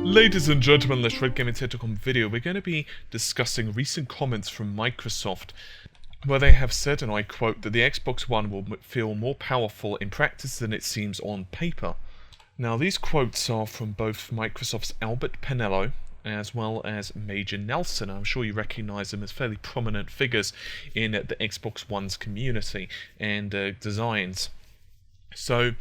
Ladies and gentlemen, this Red Gaming Tech.com video, we're going to be discussing recent comments from Microsoft, where they have said, and I quote, that the Xbox One will feel more powerful in practice than it seems on paper. Now, these quotes are from both Microsoft's Albert Penello, as well as Major Nelson. I'm sure you recognise them as fairly prominent figures in the Xbox One's community and designs. So,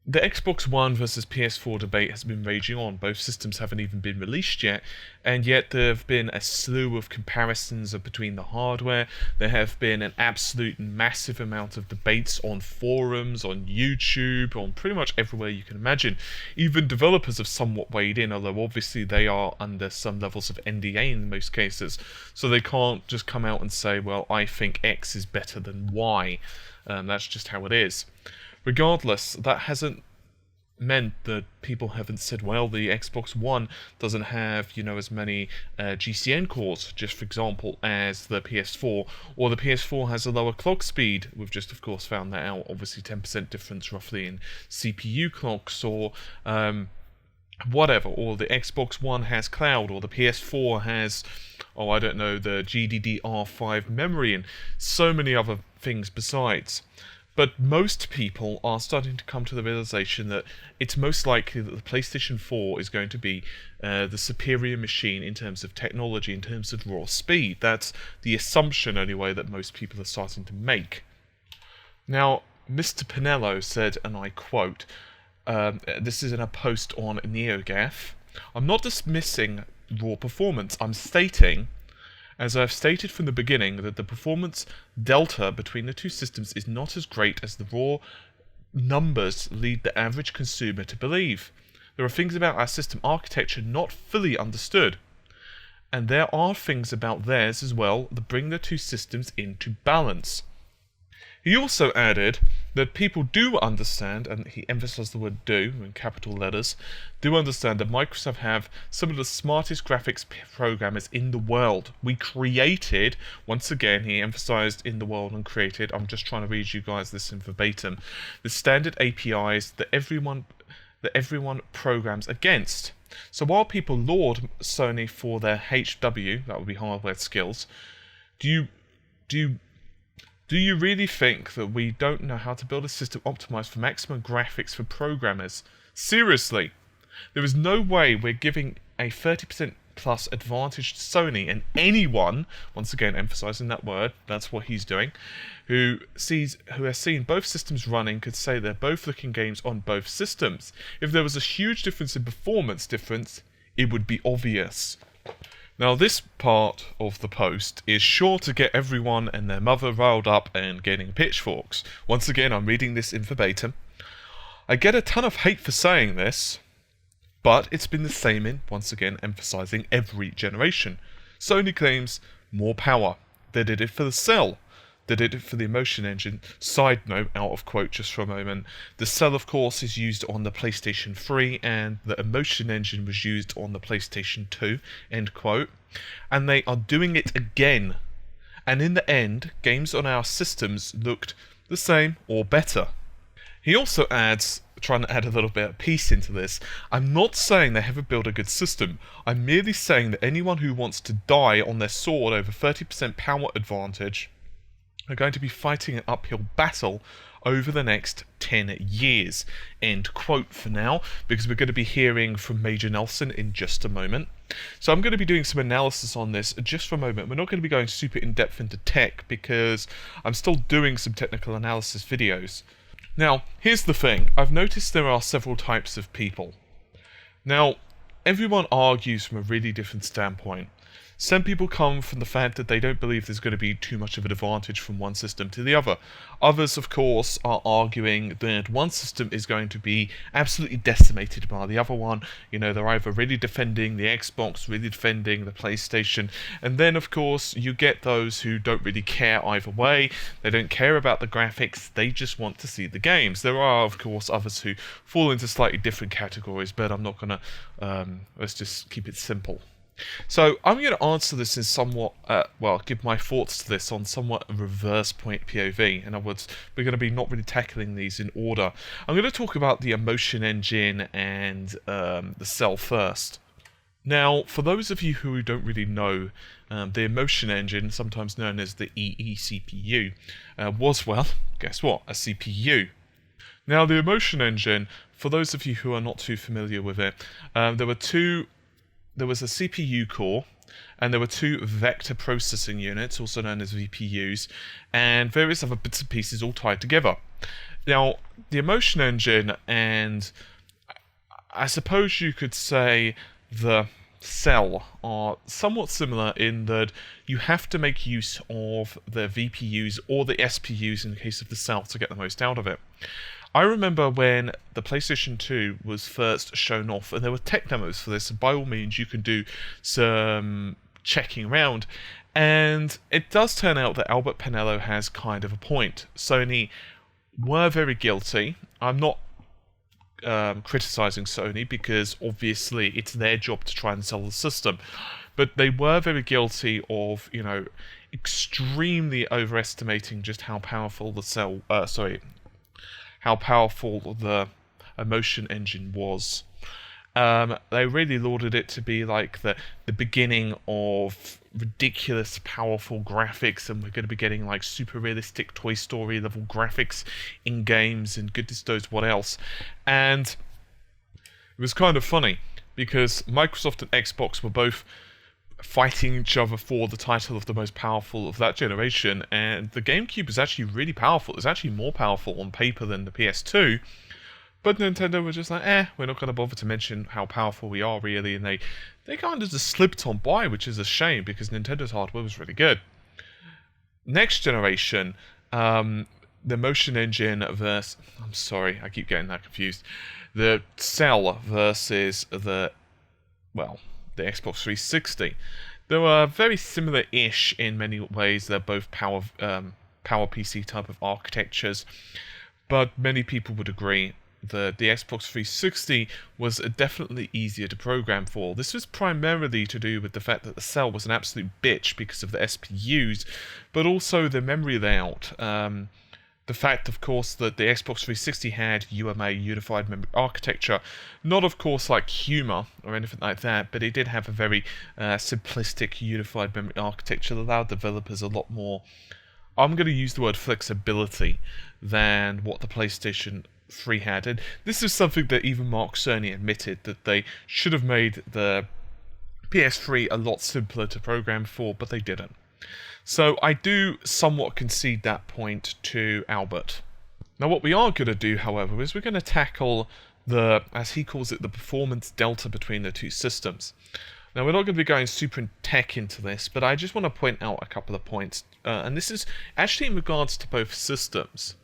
the Xbox One versus PS4 debate has been raging on. Both systems haven't even been released yet, and yet there have been a slew of comparisons between the hardware. There have been an absolute massive amount of debates on forums, on YouTube, on pretty much everywhere you can imagine. Even developers have somewhat weighed in, although obviously they are under some levels of NDA in most cases, so they can't just come out and say, well, I think X is better than Y. That's just how it is. Regardless, that hasn't meant that people haven't said, well, the Xbox One doesn't have, as many GCN cores, just for example, as the PS4, or the PS4 has a lower clock speed. We've just, of course, found that out. Obviously, 10% difference roughly in CPU clocks, or whatever, or the Xbox One has cloud, or the PS4 has, I don't know, the GDDR5 memory, and so many other things besides. But most people are starting to come to the realization that it's most likely that the PlayStation 4 is going to be the superior machine in terms of technology, in terms of raw speed. That's the assumption, anyway, that most people are starting to make. Now, Mr. Penello said, and I quote, this is in a post on NeoGAF, "I'm not dismissing raw performance, I'm stating, as I've stated from the beginning, that the performance delta between the two systems is not as great as the raw numbers lead the average consumer to believe. There are things about our system architecture not fully understood, and there are things about theirs as well that bring the two systems into balance." He also added that people do understand, and he emphasized the word do in capital letters, do understand that Microsoft have some of the smartest graphics programmers in the world. We created, once again, he emphasized in the world and created, I'm just trying to read you guys this in verbatim, the standard APIs that everyone programs against. So while people laud Sony for their HW, that would be hardware skills, do you really think that we don't know how to build a system optimized for maximum graphics for programmers? Seriously, there is no way we're giving a 30% plus advantage to Sony, and anyone, once again emphasizing that word, that's what he's doing, who has seen both systems running could say they're both looking games on both systems. If there was a huge difference in performance difference, it would be obvious. Now, this part of the post is sure to get everyone and their mother riled up and getting pitchforks. Once again, I'm reading this in verbatim. I get a ton of hate for saying this, but it's been the same in, once again, emphasizing every generation. Sony claims more power. They did it for the Cell. They did it for the Emotion Engine. Side note, out of quote just for a moment, the Cell, of course, is used on the PlayStation 3, and the Emotion Engine was used on the PlayStation 2, end quote. And they are doing it again. And in the end, games on our systems looked the same or better. He also adds, trying to add a little bit of peace into this, I'm not saying they haven't built a good system. I'm merely saying that anyone who wants to die on their sword over 30% power advantage are going to be fighting an uphill battle over the next 10 years. End quote for now, because we're going to be hearing from Major Nelson in just a moment. So I'm going to be doing some analysis on this just for a moment. We're not going to be going super in-depth into tech, because I'm still doing some technical analysis videos. Now, here's the thing. I've noticed there are several types of people. Now, everyone argues from a really different standpoint. Some people come from the fact that they don't believe there's going to be too much of an advantage from one system to the other. Others, of course, are arguing that one system is going to be absolutely decimated by the other one. They're either really defending the Xbox, really defending the PlayStation, and then, of course, you get those who don't really care either way. They don't care about the graphics, they just want to see the games. There are, of course, others who fall into slightly different categories, but I'm not going to, let's just keep it simple. So I'm going to answer this in somewhat, well, give my thoughts to this on somewhat a reverse point POV. In other words, we're going to be not really tackling these in order. I'm going to talk about the emotion engine and the cell first. Now, for those of you who don't really know, the emotion engine, sometimes known as the EE-CPU, was, well, guess what, a CPU. Now, the emotion engine, for those of you who are not too familiar with it, there was a CPU core, and there were two vector processing units, also known as VPUs, and various other bits and pieces all tied together. Now, the emotion engine, and I suppose you could say the cell, are somewhat similar in that you have to make use of the VPUs or the SPUs in the case of the cell to get the most out of it. I remember when the PlayStation 2 was first shown off, and there were tech demos for this, and by all means you can do some checking around, and it does turn out that Albert Penello has kind of a point. Sony were very guilty. I'm not criticizing Sony, because obviously it's their job to try and sell the system, but they were very guilty of, extremely overestimating just how powerful how powerful the emotion engine was. They really lauded it to be like the beginning of ridiculous powerful graphics, and we're going to be getting like super realistic Toy Story level graphics in games and goodness knows what else. And it was kind of funny because Microsoft and Xbox were both fighting each other for the title of the most powerful of that generation, and the GameCube is actually really powerful. It's actually more powerful on paper than the PS2, but Nintendo were just like, we're not going to bother to mention how powerful we are, really, and they kind of just slipped on by, which is a shame, because Nintendo's hardware was really good. Next generation, the motion engine versus... I'm sorry, I keep getting that confused. The cell versus the Xbox 360. They were very similar-ish in many ways. They're both power PC type of architectures, but many people would agree that the Xbox 360 was definitely easier to program for. This was primarily to do with the fact that the cell was an absolute bitch because of the SPUs, but also the memory layout. The fact, of course, that the Xbox 360 had UMA, Unified Memory Architecture, not, of course, like Humor or anything like that, but it did have a very simplistic Unified Memory Architecture that allowed developers a lot more, I'm going to use the word flexibility, than what the PlayStation 3 had. And this is something that even Mark Cerny admitted, that they should have made the PS3 a lot simpler to program for, but they didn't. So I do somewhat concede that point to Albert. Now what we are going to do, however, is we're going to tackle the, as he calls it, the performance delta between the two systems. Now we're not going to be going super tech into this, but I just want to point out a couple of points, and this is actually in regards to both systems.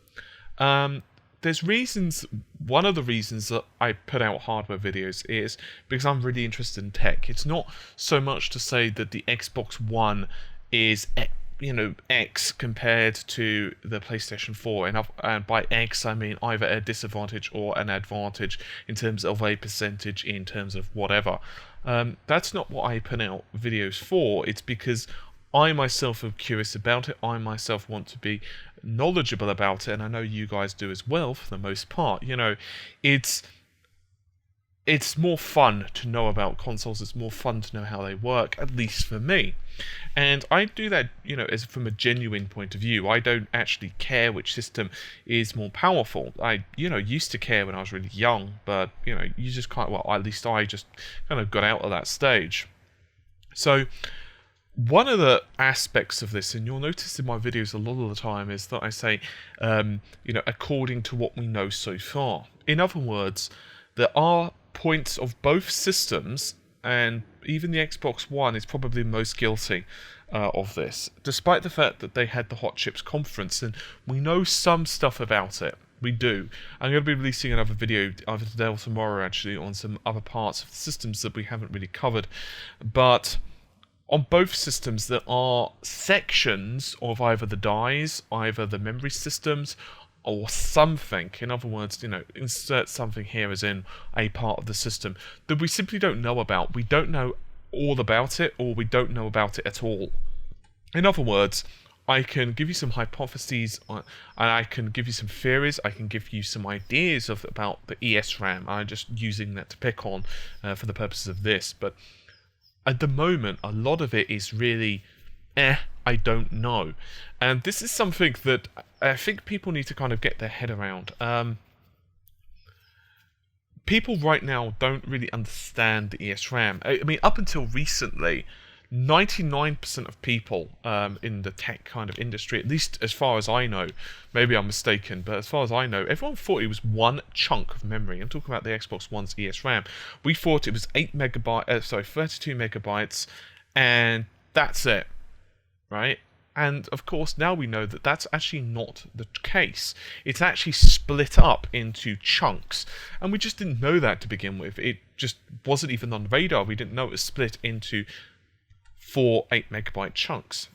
There's reasons, one of the reasons that I put out hardware videos is because I'm really interested in tech. It's not so much to say that the Xbox One is, X compared to the PlayStation 4, and by X I mean either a disadvantage or an advantage in terms of a percentage, in terms of whatever. That's not what I put out videos for. It's because I myself am curious about it. I myself want to be knowledgeable about it, and I know you guys do as well for the most part. It's more fun to know about consoles. It's more fun to know how they work, at least for me. And I do that, as from a genuine point of view. I don't actually care which system is more powerful. I, used to care when I was really young, but, you just can't, well, at least I just kind of got out of that stage. So, one of the aspects of this, and you'll notice in my videos a lot of the time, is that I say, according to what we know so far. In other words, there are points of both systems, and even the Xbox One is probably most guilty of this, despite the fact that they had the Hot Chips conference, and we know some stuff about it. We do. I'm going to be releasing another video either today or tomorrow, actually, on some other parts of the systems that we haven't really covered, but on both systems there are sections of either the dies, either the memory systems, or something. In other words, insert something here as in a part of the system that we simply don't know about. We don't know all about it, or we don't know about it at all. In other words, I can give you some hypotheses, and I can give you some theories, I can give you some ideas about the ESRAM. I'm just using that to pick on for the purposes of this, but at the moment, a lot of it is really, I don't know. And this is something that I think people need to kind of get their head around. People right now don't really understand the ESRAM. I mean, up until recently, 99% of people in the tech kind of industry, at least as far as I know, maybe I'm mistaken, but as far as I know, everyone thought it was one chunk of memory. I'm talking about the Xbox One's ESRAM. We thought it was 32 megabytes, and that's it, right? And of course, now we know that that's actually not the case. It's actually split up into chunks, and we just didn't know that to begin with. It just wasn't even on the radar. We didn't know it was split into 4 8 megabyte chunks.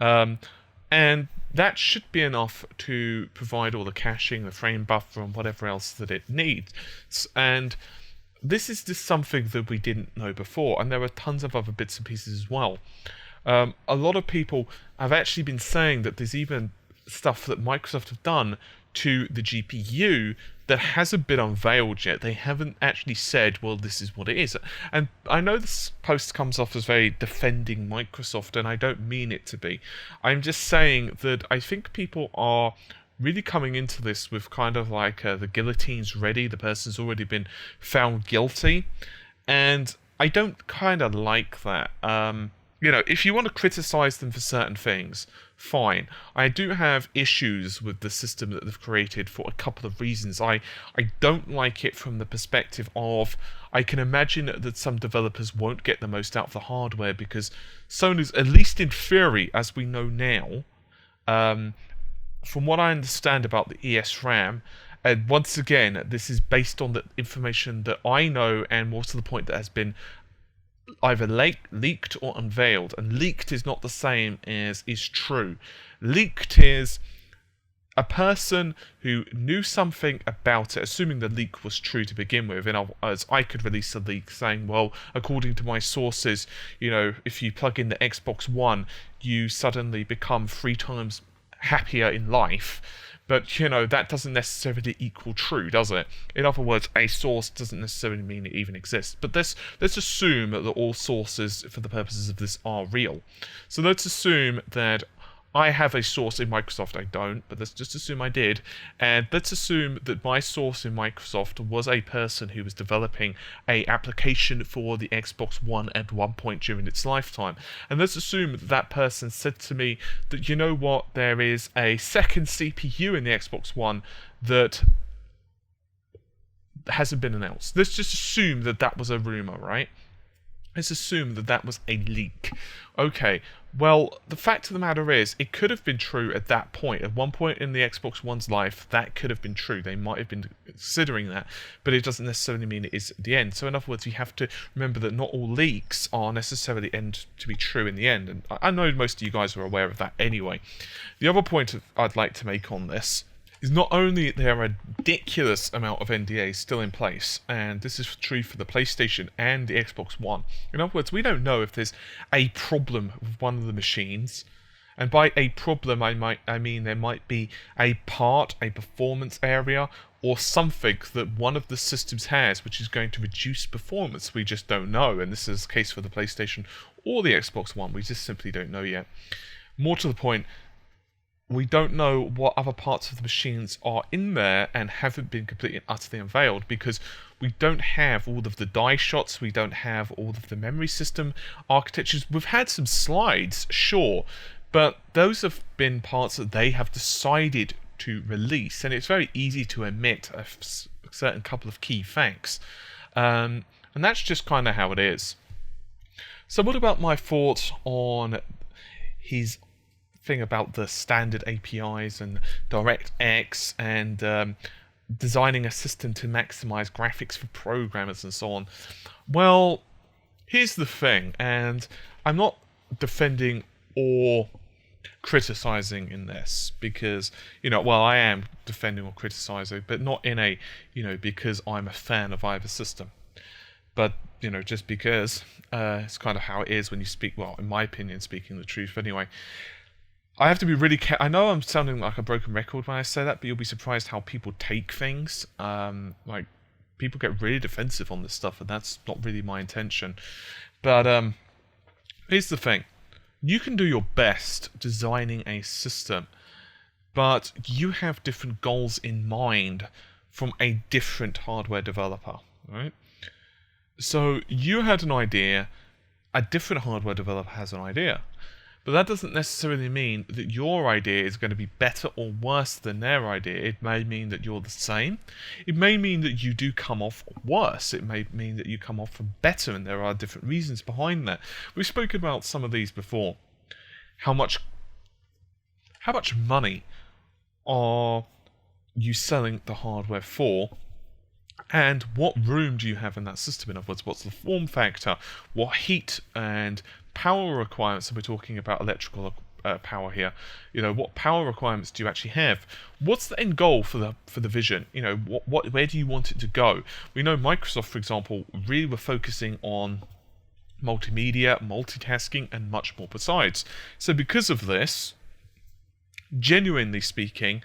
And that should be enough to provide all the caching, the frame buffer, and whatever else that it needs. And this is just something that we didn't know before, and there are tons of other bits and pieces as well. A lot of people have actually been saying that there's even stuff that Microsoft have done to the GPU that hasn't been unveiled yet. They haven't actually said, well, this is what it is. And I know this post comes off as very defending Microsoft, and I don't mean it to be. I'm just saying that I think people are really coming into this with kind of like the guillotine's ready, the person's already been found guilty, and I don't kind of like that. If you want to criticize them for certain things, fine. I do have issues with the system that they've created for a couple of reasons. I don't like it from the perspective of, I can imagine that some developers won't get the most out of the hardware because Sony's, at least in theory, as we know now, from what I understand about the ESRAM, and once again, this is based on the information that I know and more to the point that has been either leaked or unveiled, and leaked is not the same as is true. Leaked is a person who knew something about it, assuming the leak was true to begin with, and as I could release a leak saying, well, according to my sources, if you plug in the Xbox One, you suddenly become 3 times happier in life. But, that doesn't necessarily equal true, does it? In other words, a source doesn't necessarily mean it even exists. But let's assume that all sources, for the purposes of this, are real. So let's assume that I have a source in Microsoft. I don't, but let's just assume I did. And let's assume that my source in Microsoft was a person who was developing an application for the Xbox One at one point during its lifetime. And let's assume that that person said to me that, you know what, there is a second CPU in the Xbox One that hasn't been announced. Let's just assume that that was a rumor, right? Let's assume that that was a leak. Okay, well, the fact of the matter is, it could have been true at that point. At one point in the Xbox One's life, that could have been true. They might have been considering that, but it doesn't necessarily mean it is at the end. So in other words, you have to remember that not all leaks are necessarily end to be true in the end. And I know most of you guys are aware of that anyway. The other point I'd like to make on this is not only there are a ridiculous amount of NDAs still in place, and this is true for the PlayStation and the Xbox One. In other words, we don't know if there's a problem with one of the machines, and by a problem I mean there might be a part, a performance area, or something that one of the systems has which is going to reduce performance. We just don't know, and this is the case for the PlayStation or the Xbox One. We just simply don't know yet. More to the point, we don't know what other parts of the machines are in there and haven't been completely and utterly unveiled because we don't have all of the die shots, we don't have all of the memory system architectures. We've had some slides, sure, but those have been parts that they have decided to release, and it's very easy to omit a certain couple of key facts. And that's just kind of how it is. So what about my thoughts on his thing about the standard APIs and DirectX and designing a system to maximize graphics for programmers and so on? Well, here's the thing, and I'm not defending or criticizing in this because, I am defending or criticizing, but not in a, because I'm a fan of either system. But, just because it's kind of how it is when you speak, well, in my opinion, speaking the truth. Anyway, I have to be really I know I'm sounding like a broken record when I say that, but you'll be surprised how people take things. Like, people get really defensive on this stuff, and that's not really my intention. But here's the thing. You can do your best designing a system, but you have different goals in mind from a different hardware developer, right? So you had an idea, a different hardware developer has an idea. But that doesn't necessarily mean that your idea is going to be better or worse than their idea. It may mean that you're the same. It may mean that you do come off worse. It may mean that you come off better, and there are different reasons behind that. We've spoken about some of these before. How much money are you selling the hardware for? And what room do you have in that system? In other words, what's the form factor? What heat and power requirements are we talking about? Electrical power here. What power requirements do you actually have? What's the end goal for the vision? Where do you want it to go? We know Microsoft, for example, really were focusing on multimedia, multitasking, and much more besides. So because of this, genuinely speaking,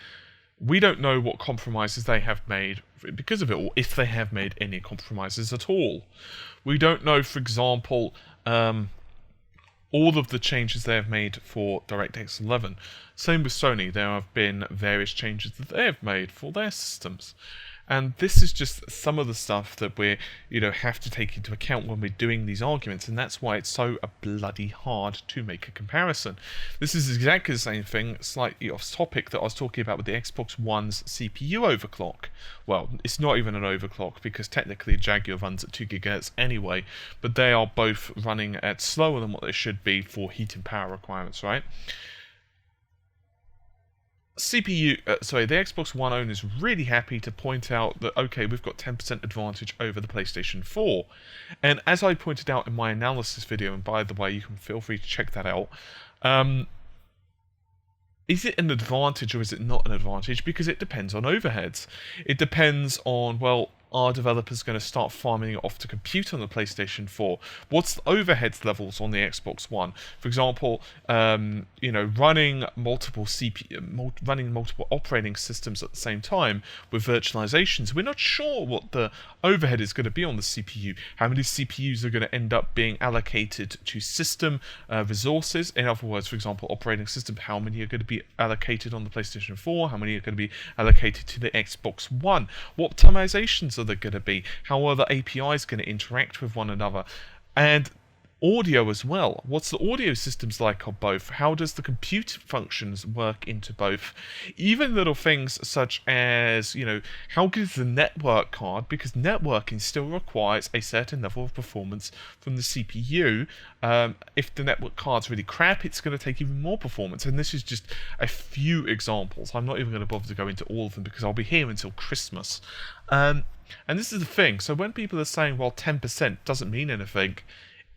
we don't know what compromises they have made because of it, or if they have made any compromises at all. We don't know, for example, all of the changes they have made for DirectX 11. Same with Sony. There have been various changes that they have made for their systems. And this is just some of the stuff that we, have to take into account when we're doing these arguments, and that's why it's so bloody hard to make a comparison. This is exactly the same thing, slightly off topic, that I was talking about with the Xbox One's CPU overclock. Well, it's not even an overclock, because technically Jaguar runs at 2 GHz anyway, but they are both running at slower than what they should be for heat and power requirements, right? The Xbox One owner is really happy to point out that, okay, we've got 10% advantage over the PlayStation 4. And as I pointed out in my analysis video, and by the way, you can feel free to check that out, is it an advantage or is it not an advantage? Because it depends on overheads. It depends on, well, are developers going to start farming it off to compute on the PlayStation 4? What's the overheads levels on the Xbox One? For example, running multiple operating systems at the same time with virtualizations. We're not sure what the overhead is going to be on the CPU. How many CPUs are going to end up being allocated to system resources? In other words, for example, operating system, how many are going to be allocated on the PlayStation 4? How many are going to be allocated to the Xbox One? What optimizations are there going to be? How are the APIs going to interact with one another? And audio as well. What's the audio systems like on both? How does the compute functions work into both? Even little things such as, how good is the network card? Because networking still requires a certain level of performance from the CPU. If the network card's really crap, it's going to take even more performance. And this is just a few examples. I'm not even going to bother to go into all of them because I'll be here until Christmas. And this is the thing. So when people are saying, well, 10% doesn't mean anything,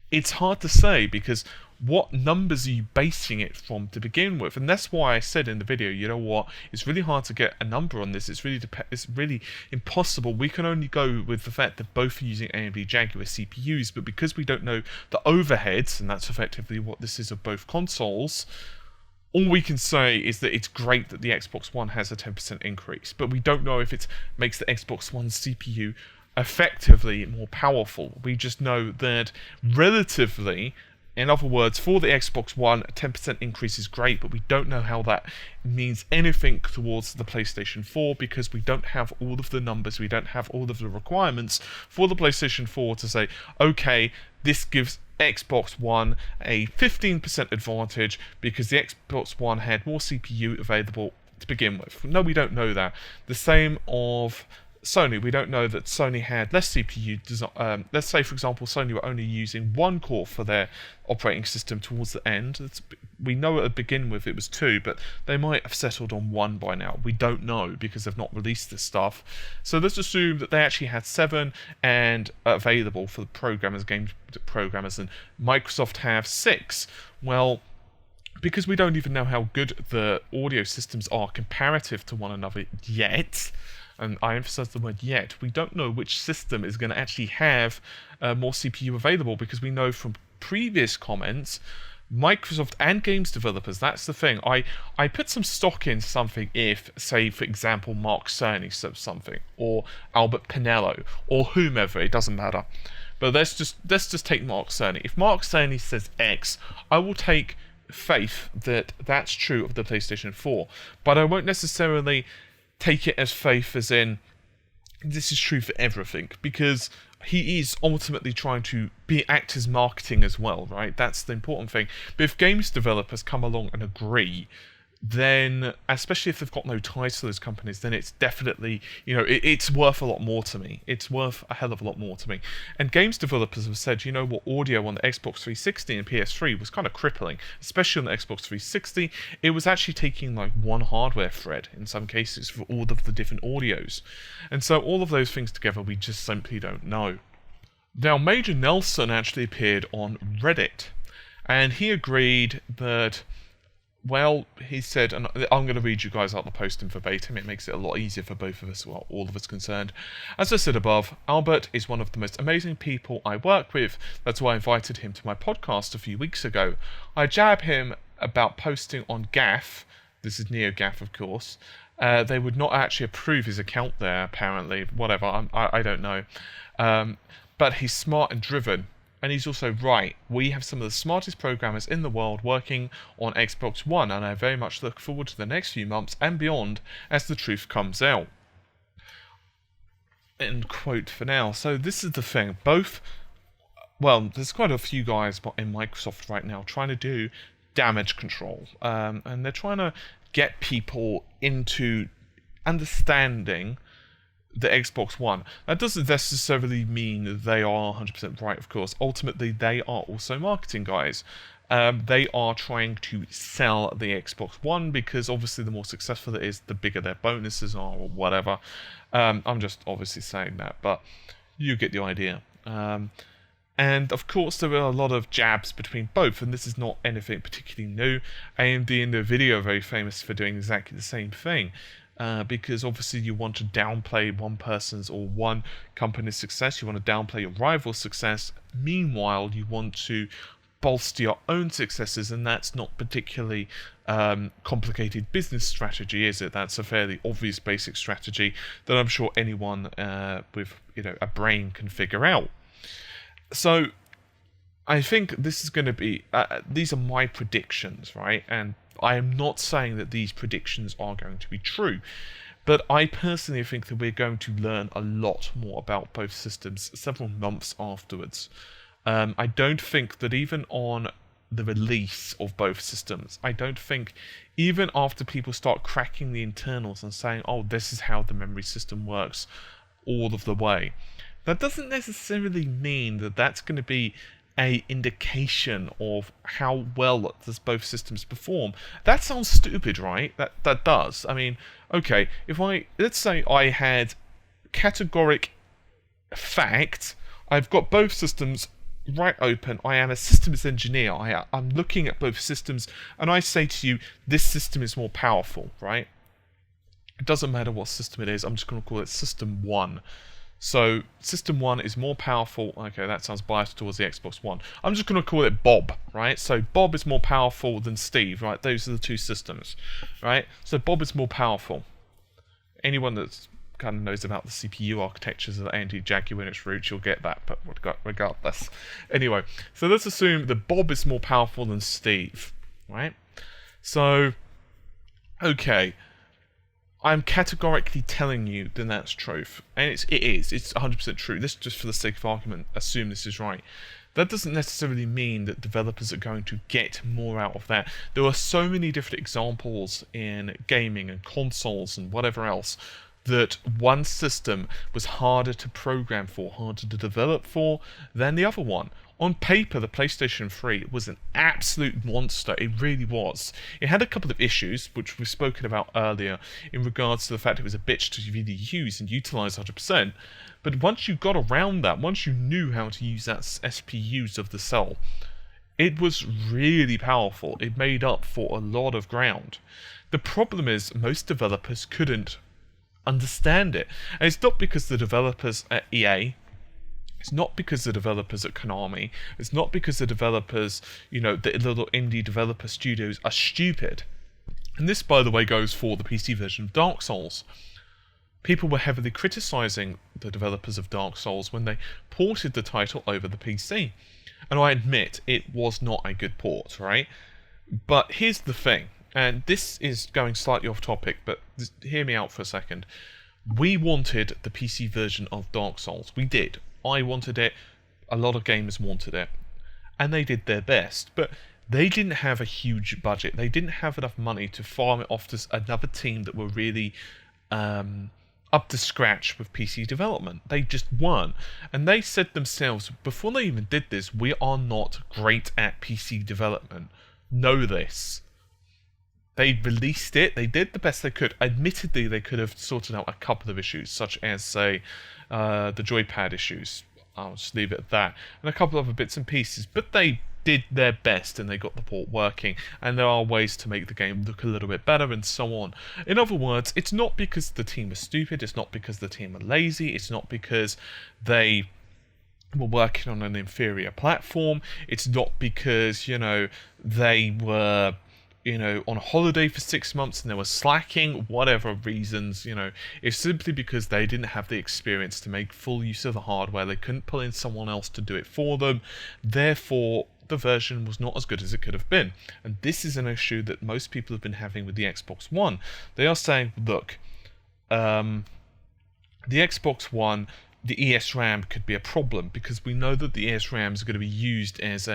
it's hard to say, because what numbers are you basing it from to begin with? And that's why I said in the video, you know what, it's really hard to get a number on this. It's really impossible. We can only go with the fact that both are using AMD Jaguar CPUs, but because we don't know the overheads, and that's effectively what this is of both consoles, all we can say is that it's great that the Xbox One has a 10% increase, but we don't know if it makes the Xbox One CPU effectively more powerful. We just know that relatively, in other words, for the Xbox One, a 10% increase is great, but we don't know how that means anything towards the PlayStation 4 because we don't have all of the numbers, we don't have all of the requirements for the PlayStation 4 to say, okay, this gives Xbox One a 15% advantage because the Xbox One had more CPU available to begin with. No, we don't know that. The same of Sony. We don't know that Sony had less CPU design. Let's say, for example, Sony were only using one core for their operating system towards the end. We know at the begin with it was 2, but they might have settled on 1 by now. We don't know because they've not released this stuff. So let's assume that they actually had 7 and available for the programmers, game programmers, and Microsoft have 6. Well, because we don't even know how good the audio systems are comparative to one another yet, and I emphasize the word yet, we don't know which system is going to actually have more CPU available, because we know from previous comments, Microsoft and games developers, that's the thing. I put some stock in something if, say, for example, Mark Cerny says something, or Albert Penello, or whomever, it doesn't matter. But let's just take Mark Cerny. If Mark Cerny says X, I will take faith that that's true of the PlayStation 4. But I won't necessarily take it as faith as in this is true for everything, because he is ultimately trying to act as marketing as well, right? That's the important thing. But if games developers come along and agree, then, especially if they've got no ties to those companies, then it's definitely, it's worth a lot more to me. It's worth a hell of a lot more to me. And games developers have said, what, audio on the Xbox 360 and PS3 was kind of crippling, especially on the Xbox 360. It was actually taking like one hardware thread in some cases for all of the different audios. And so all of those things together, we just simply don't know. Now, Major Nelson actually appeared on Reddit, and he agreed that, well, he said, and I'm going to read you guys out the post in verbatim, it makes it a lot easier for both of us, well, all of us concerned. As I said above, Albert is one of the most amazing people I work with. That's why I invited him to my podcast a few weeks ago. I jab him about posting on Gaff, this is NeoGAF of course. They would not actually approve his account there, apparently, whatever, I don't know. But he's smart and driven. And he's also right. We have some of the smartest programmers in the world working on Xbox One, and I very much look forward to the next few months and beyond as the truth comes out. End quote for now. So this is the thing. There's quite a few guys in Microsoft right now trying to do damage control. And they're trying to get people into understanding the Xbox One. That doesn't necessarily mean that they are 100% right, of course. Ultimately, they are also marketing guys. They are trying to sell the Xbox One because obviously the more successful it is, the bigger their bonuses are or whatever. I'm just obviously saying that, but you get the idea. And of course, there are a lot of jabs between both, and this is not anything particularly new. AMD in their video are very famous for doing exactly the same thing. Because obviously you want to downplay one person's or one company's success, you want to downplay your rival's success, meanwhile you want to bolster your own successes, and that's not particularly complicated business strategy, is it? That's a fairly obvious basic strategy that I'm sure anyone with a brain can figure out. So I think this is going to be, these are my predictions, right? And I am not saying that these predictions are going to be true, but I personally think that we're going to learn a lot more about both systems several months afterwards. I don't think that even on the release of both systems, I don't think even after people start cracking the internals and saying, oh, this is how the memory system works all of the way, that doesn't necessarily mean that that's going to be a indication of how well does both systems perform. That sounds stupid, right? That does. I mean, okay, let's say I had categoric fact, I've got both systems right open, I am a systems engineer, I'm looking at both systems, and I say to you, this system is more powerful, right? It doesn't matter what system it is, I'm just going to call it System 1. So, System 1 is more powerful. Okay, that sounds biased towards the Xbox One. I'm just going to call it Bob, right? So, Bob is more powerful than Steve, right? Those are the two systems, right? So, Bob is more powerful. Anyone that kind of knows about the CPU architectures of AMD Jaguar and its roots, you'll get that, but regardless. Anyway, so let's assume that Bob is more powerful than Steve, right? So, okay. I'm categorically telling you that that's truth. And it's 100% true. This, just for the sake of argument, assume this is right. That doesn't necessarily mean that developers are going to get more out of that. There are so many different examples in gaming and consoles and whatever else that one system was harder to program for, harder to develop for than the other one. On paper, the PlayStation 3 was an absolute monster. It really was. It had a couple of issues, which we've spoken about earlier, in regards to the fact it was a bitch to really use and utilize 100%. But once you got around that, once you knew how to use that SPUs of the cell, it was really powerful. It made up for a lot of ground. The problem is most developers couldn't understand it. And it's not because the developers at EA, it's not because the developers at Konami, it's not because the developers, the little indie developer studios are stupid. And this, by the way, goes for the PC version of Dark Souls. People were heavily criticising the developers of Dark Souls when they ported the title over the PC. And I admit, it was not a good port, right? But here's the thing, and this is going slightly off topic, but hear me out for a second. We wanted the PC version of Dark Souls. We did. I wanted it. A lot of gamers wanted it. And they did their best. But they didn't have a huge budget. They didn't have enough money to farm it off to another team that were really up to scratch with PC development. They just weren't. And they said themselves, before they even did this, we are not great at PC development. Know this. They released it, they did the best they could. Admittedly, they could have sorted out a couple of issues, such as, say, the joypad issues. I'll just leave it at that. And a couple of other bits and pieces. But they did their best and they got the port working. And there are ways to make the game look a little bit better and so on. In other words, it's not because the team is stupid, it's not because the team are lazy, it's not because they were working on an inferior platform, it's not because, they were on a holiday for 6 months and they were slacking, whatever reasons, it's simply because they didn't have the experience to make full use of the hardware. They couldn't pull in someone else to do it for them. Therefore, the version was not as good as it could have been. And this is an issue that most people have been having with the Xbox One. They are saying, look, the Xbox One, the ESRAM could be a problem because we know that the ESRAM is going to be used as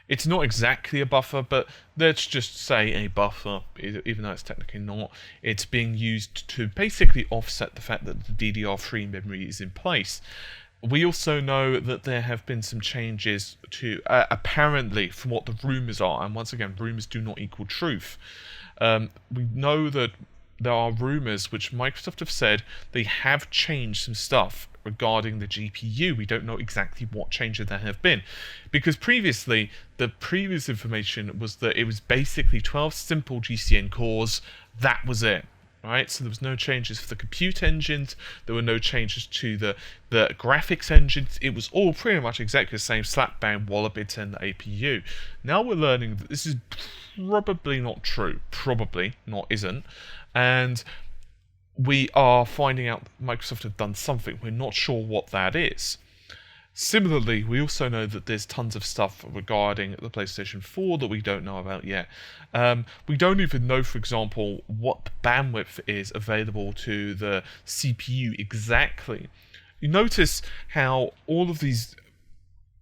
it's not exactly a buffer, but let's just say a buffer, even though it's technically not. It's being used to basically offset the fact that the DDR3 memory is in place. We also know that there have been some changes to, apparently, from what the rumours are, and once again, rumours do not equal truth. We know that there are rumours which Microsoft have said they have changed some stuff regarding the GPU. We don't know exactly what changes there have been, because previously the previous information was that it was basically 12 simple GCN cores. That was it, right? So there was no changes for the compute engines, there were no changes to the graphics engines. It was all pretty much exactly the same, slap bang, wallop it in the APU. Now we're learning that this is probably not true, probably not, isn't, and we are finding out that Microsoft have done something. We're not sure what that is. Similarly, we also know that there's tons of stuff regarding the PlayStation 4 that we don't know about yet. We don't even know, for example, what the bandwidth is available to the CPU exactly. You notice how all of these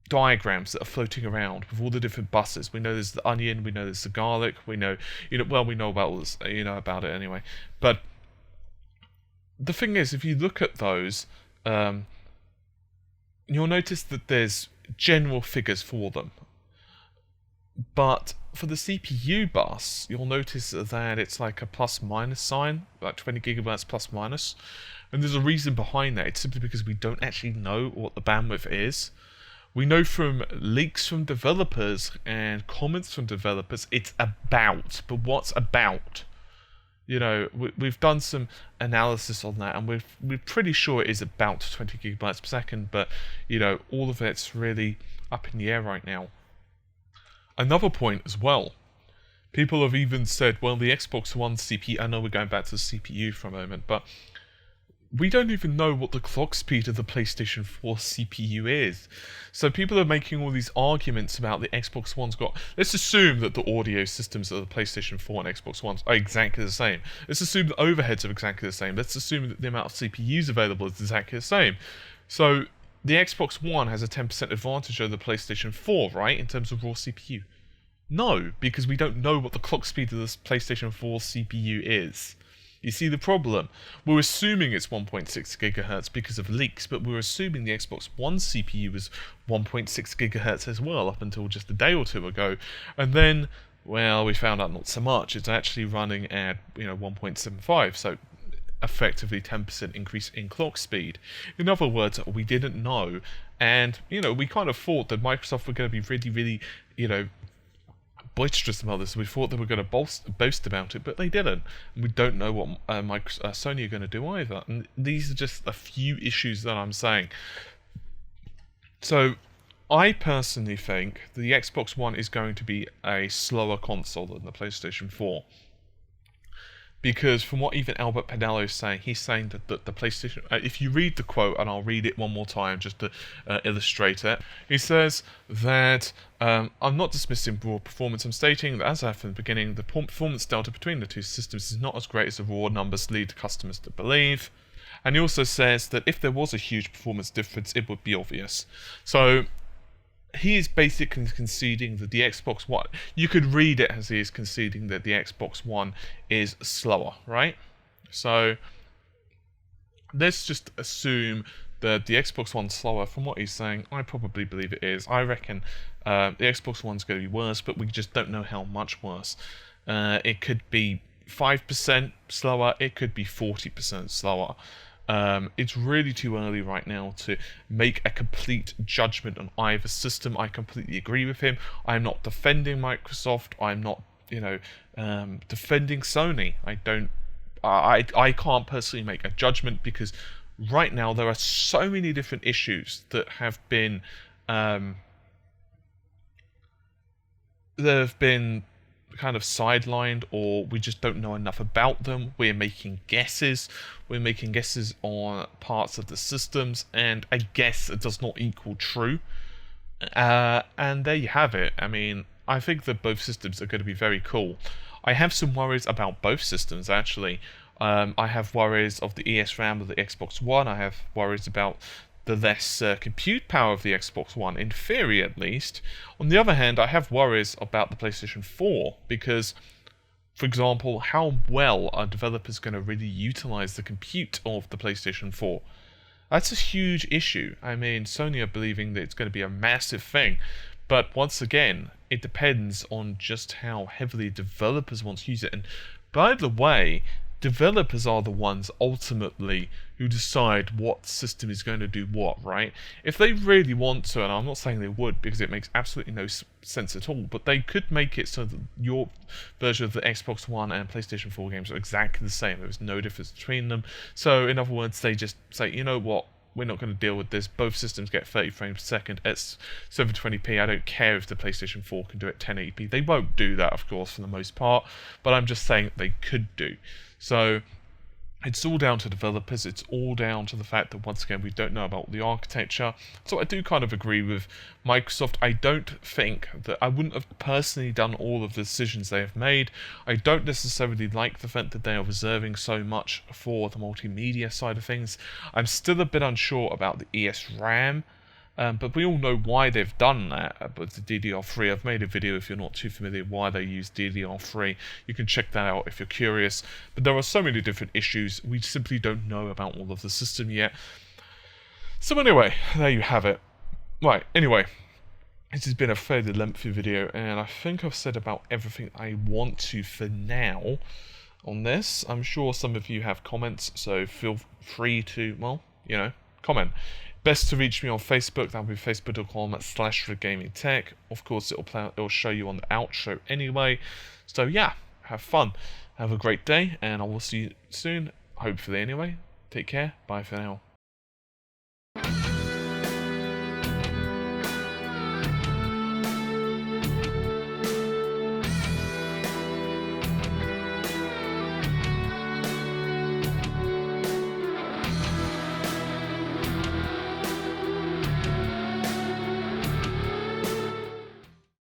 diagrams that are floating around with all the different buses. We know there's the onion, we know there's the garlic, we know, we know about all this, about it anyway. But the thing is, if you look at those, you'll notice that there's general figures for them. But for the CPU bus, you'll notice that it's like a plus-minus sign, like 20 gigabytes plus-minus. And there's a reason behind that. It's simply because we don't actually know what the bandwidth is. We know from leaks from developers and comments from developers, it's about. But what's about? We've done some analysis on that, and we're pretty sure it is about 20 gigabytes per second, but, all of it's really up in the air right now. Another point as well, people have even said, well, the Xbox One CPU, I know we're going back to the CPU for a moment, but we don't even know what the clock speed of the PlayStation 4 CPU is. So people are making all these arguments about the Xbox One's got... Let's assume that the audio systems of the PlayStation 4 and Xbox One are exactly the same. Let's assume the overheads are exactly the same. Let's assume that the amount of CPUs available is exactly the same. So the Xbox One has a 10% advantage over the PlayStation 4, right, in terms of raw CPU? No, because we don't know what the clock speed of the PlayStation 4 CPU is. You see the problem? We're assuming it's 1.6 gigahertz because of leaks, but we're assuming the Xbox One CPU was 1.6 gigahertz as well up until just a day or two ago. And then, well, we found out not so much. It's actually running at 1.75, so effectively 10% increase in clock speed. In other words, we didn't know, and we kind of thought that Microsoft were going to be really, really, boisterous about this. We thought they were going to boast about it, but they didn't. And we don't know what Sony are going to do either. And these are just a few issues that I'm saying. So, I personally think the Xbox One is going to be a slower console than the PlayStation 4. Because from what even Albert Penello is saying, he's saying that the PlayStation... if you read the quote, and I'll read it one more time just to illustrate it. He says that, I'm not dismissing raw performance, I'm stating that as I have from the beginning, the performance delta between the two systems is not as great as the raw numbers lead customers to believe. And he also says that if there was a huge performance difference, it would be obvious. So... he is basically conceding that the Xbox One... you could read it as he is conceding that the Xbox One is slower, right? So, let's just assume that the Xbox One's slower. From what he's saying, I probably believe it is. I reckon the Xbox One's going to be worse, but we just don't know how much worse. It could be 5% slower, it could be 40% slower. It's really too early right now to make a complete judgment on either system. I completely agree with him. I'm not defending Microsoft. I'm not, defending Sony. I can't personally make a judgment because right now there are so many different issues that have been kind of sidelined, or we just don't know enough about them. We're making guesses. We're making guesses on parts of the systems, and a guess does not equal true. And there you have it. I mean, I think that both systems are going to be very cool. I have some worries about both systems, actually. I have worries of the ESRAM of the Xbox One. I have worries about the less compute power of the Xbox One, in theory at least. On the other hand, I have worries about the PlayStation 4, because, for example, how well are developers going to really utilize the compute of the PlayStation 4? That's a huge issue. I mean, Sony are believing that it's going to be a massive thing, but once again, it depends on just how heavily developers want to use it. And by the way, developers are the ones ultimately who decide what system is going to do what, right? If they really want to, and I'm not saying they would because it makes absolutely no sense at all, but they could make it so that your version of the Xbox One and PlayStation 4 games are exactly the same. There's no difference between them. So, in other words, they just say, you know what? We're not going to deal with this. Both systems get 30 frames per second at 720p. I don't care if the PlayStation 4 can do it 1080p. They won't do that, of course, for the most part, but I'm just saying that they could do. So, it's all down to developers. It's all down to the fact that, once again, we don't know about the architecture. So I do kind of agree with Microsoft. I don't think that... I wouldn't have personally done all of the decisions they have made. I don't necessarily like the fact that they are reserving so much for the multimedia side of things. I'm still a bit unsure about the ESRAM. But we all know why they've done that with the DDR3. I've made a video, if you're not too familiar, why they use DDR3. You can check that out if you're curious. But there are so many different issues. We simply don't know about all of the system yet. So anyway, there you have it. Right, anyway, this has been a fairly lengthy video, and I think I've said about everything I want to for now on this. I'm sure some of you have comments, so feel free to, well, comment. Best to reach me on Facebook. That'll be facebook.com/RedGamingTech. Of course, it'll show you on the outro anyway. So yeah, have fun. Have a great day, and I will see you soon. Hopefully anyway. Take care. Bye for now.